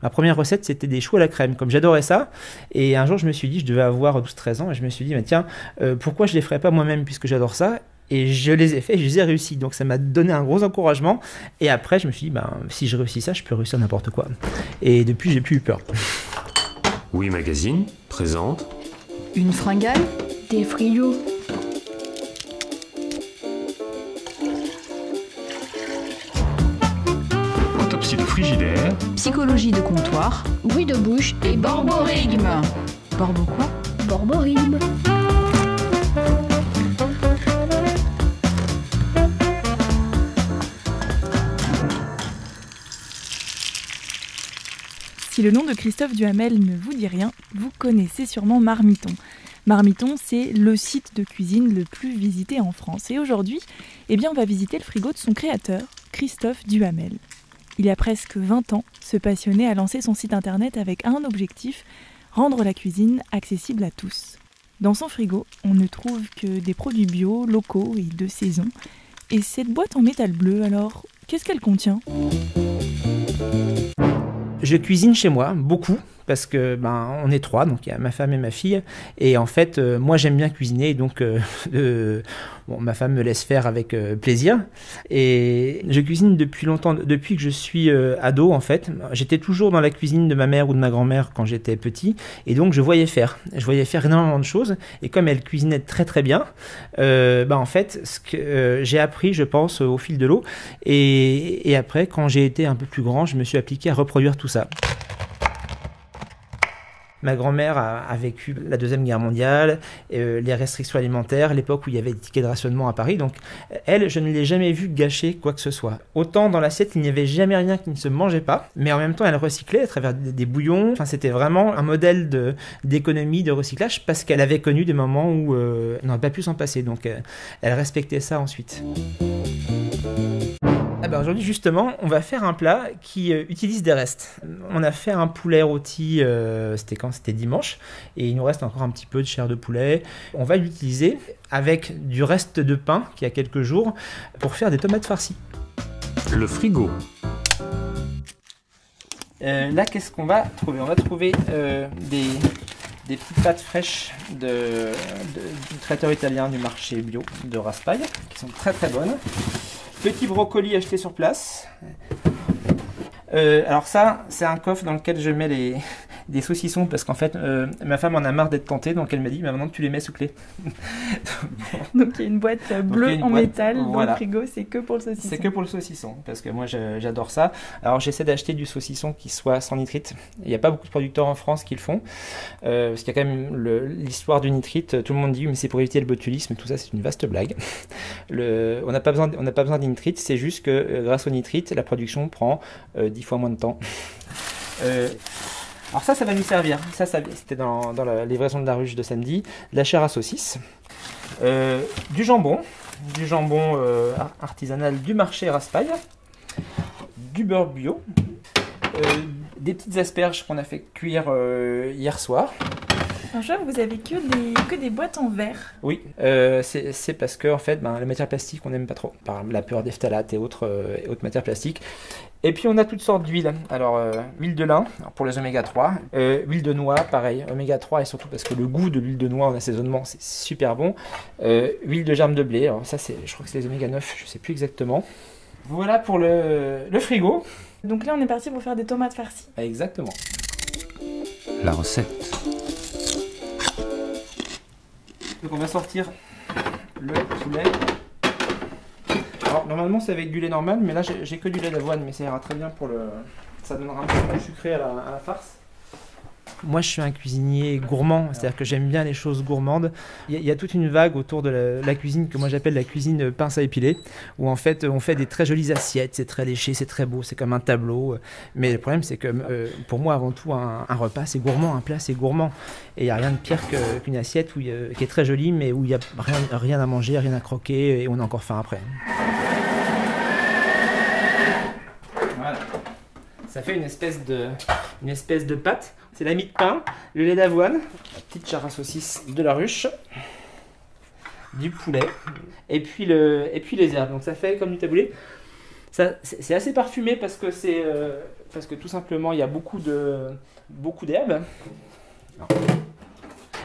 Ma première recette, c'était des choux à la crème, comme j'adorais ça. Et un jour, je me suis dit, je devais avoir 12-13 ans, et je me suis dit, mais tiens, pourquoi je les ferais pas moi-même puisque j'adore ça? Et je les ai fait, je les ai réussi. Donc ça m'a donné un gros encouragement. Et après, je me suis dit, ben, si je réussis ça, je peux réussir n'importe quoi. Et depuis, j'ai plus eu peur. Oui Magazine présente Une fringale, des frigos, Autopsie de frigidaire, psychologie de comptoir bruit de bouche et borborigme. Borbo quoi? borborigme. Si le nom de Christophe Duhamel ne vous dit rien, vous connaissez sûrement Marmiton. Marmiton, c'est le site de cuisine le plus visité en France. Et aujourd'hui, on va visiter le frigo de son créateur, Christophe Duhamel. Il y a presque 20 ans, ce passionné a lancé son site internet avec un objectif, rendre la cuisine accessible à tous. Dans son frigo, on ne trouve que des produits bio, locaux et de saison. Et cette boîte en métal bleu, alors, qu'est-ce qu'elle contient ? Je cuisine chez moi, beaucoup, parce que on est 3, donc il y a ma femme et ma fille. Et en fait, moi j'aime bien cuisiner, donc ma femme me laisse faire avec plaisir. Et je cuisine depuis longtemps, depuis que je suis ado en fait. J'étais toujours dans la cuisine de ma mère ou de ma grand-mère quand j'étais petit, et donc je voyais faire énormément de choses. Et comme elle cuisinait très très bien, en fait, ce que j'ai appris, je pense, au fil de l'eau. Et après, quand j'ai été un peu plus grand, je me suis appliqué à reproduire tout ça. Ma grand-mère a vécu la Deuxième Guerre mondiale, les restrictions alimentaires, l'époque où il y avait des tickets de rationnement à Paris. Donc, elle, je ne l'ai jamais vue gâcher quoi que ce soit. Autant dans l'assiette, il n'y avait jamais rien qui ne se mangeait pas, mais en même temps, elle recyclait à travers des bouillons. Enfin, c'était vraiment un modèle d'économie, de recyclage, parce qu'elle avait connu des moments où elle n'aurait pas pu s'en passer. Donc, elle respectait ça ensuite. Aujourd'hui, justement, on va faire un plat qui utilise des restes. On a fait un poulet rôti, c'était dimanche, et il nous reste encore un petit peu de chair de poulet. On va l'utiliser avec du reste de pain qui a quelques jours pour faire des tomates farcies. le frigo, Là, qu'est-ce qu'on va trouver? On va trouver des petites pâtes fraîches du traiteur italien du marché bio de Raspail, qui sont très très bonnes. Petit brocoli acheté sur place. Alors ça, c'est un coffre dans lequel je mets des saucissons, parce qu'en fait, ma femme en a marre d'être tentée, donc elle m'a dit, mais maintenant tu les mets sous clé. Donc il y a une boîte bleue en métal voilà. Dans le frigo, c'est que pour le saucisson. C'est que pour le saucisson, parce que moi j'adore ça. Alors j'essaie d'acheter du saucisson qui soit sans nitrite. Il n'y a pas beaucoup de producteurs en France qui le font, parce qu'il y a quand même l'histoire du nitrite. Tout le monde dit, mais c'est pour éviter le botulisme, tout ça c'est une vaste blague. On n'a pas besoin de nitrite, c'est juste que grâce au nitrite, la production prend 10 fois moins de temps. Alors ça va nous servir. Ça c'était dans la livraison de la ruche de samedi. De la chair à saucisse, du jambon artisanal du marché Raspail, du beurre bio, des petites asperges qu'on a fait cuire hier soir. Alors, je vois que vous avez que des boîtes en verre. Oui, c'est parce que en fait, la matière plastique, on n'aime pas trop, par la peur des phtalates et autres matières plastiques. Et puis on a toutes sortes d'huiles. Alors huile de lin pour les oméga 3, huile de noix, pareil, oméga 3, et surtout parce que le goût de l'huile de noix en assaisonnement, c'est super bon. Huile de germe de blé, alors ça je crois que c'est les oméga 9, je sais plus exactement. Voilà pour le frigo. Donc là, on est parti pour faire des tomates farcies. Exactement. la recette, Donc on va sortir le poulet. Alors normalement c'est avec du lait normal, mais là j'ai que du lait d'avoine, mais ça ira très bien ça donnera un peu plus sucré à la farce. Moi je suis un cuisinier gourmand, c'est-à-dire que j'aime bien les choses gourmandes. Il y a toute une vague autour de la cuisine que moi j'appelle la cuisine pince à épiler, où en fait on fait des très jolies assiettes, c'est très léché, c'est très beau, c'est comme un tableau. Mais le problème c'est que pour moi avant tout un repas c'est gourmand, un plat c'est gourmand. Et il n'y a rien de pire qu'une assiette qui est très jolie mais où il n'y a rien à manger, rien à croquer et on a encore faim après. Voilà. Ça fait une espèce de pâte. C'est la mie de pain, le lait d'avoine, la petite chair à saucisse de la ruche, du poulet, et puis les herbes. Donc ça fait comme du taboulé. Ça, c'est assez parfumé parce que c'est parce que tout simplement il y a beaucoup d'herbes.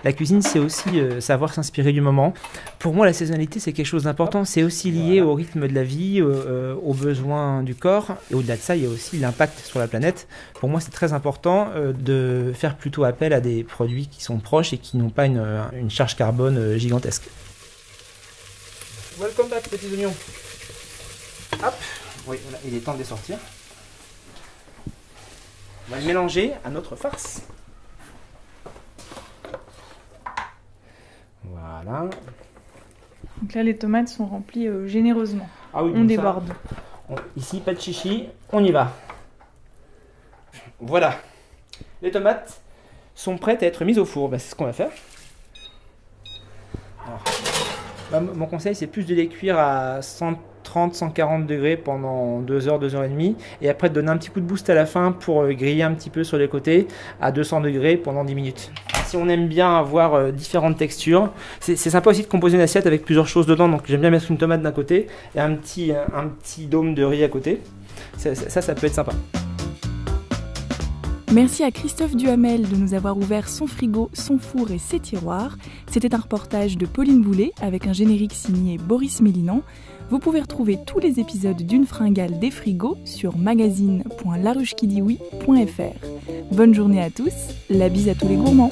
La cuisine, c'est aussi savoir s'inspirer du moment. Pour moi, la saisonnalité, c'est quelque chose d'important. C'est aussi lié au rythme de la vie, aux besoins du corps. Et au-delà de ça, il y a aussi l'impact sur la planète. Pour moi, c'est très important de faire plutôt appel à des produits qui sont proches et qui n'ont pas une charge carbone gigantesque. Welcome back, petits oignons. Hop, oui, voilà, il est temps de les sortir. On va le mélanger à notre farce. Voilà. Donc là, les tomates sont remplies généreusement. Ah oui, on déborde. Ici, pas de chichi, on y va. Voilà. Les tomates sont prêtes à être mises au four. C'est ce qu'on va faire. Alors, mon conseil, c'est plus de les cuire à 130-140 degrés pendant 2 heures, 2 heures et demie. Et après, de donner un petit coup de boost à la fin pour griller un petit peu sur les côtés à 200 degrés pendant 10 minutes. Si on aime bien avoir différentes textures, c'est sympa aussi de composer une assiette avec plusieurs choses dedans. Donc j'aime bien mettre une tomate d'un côté et un petit dôme de riz à côté. Ça peut être sympa. Merci à Christophe Duhamel de nous avoir ouvert son frigo, son four et ses tiroirs. C'était un reportage de Pauline Boulet avec un générique signé Boris Mélinan. Vous pouvez retrouver tous les épisodes d'Une fringale des frigos sur magazine.laruchekidiwi.fr. Bonne journée à tous, la bise à tous les gourmands.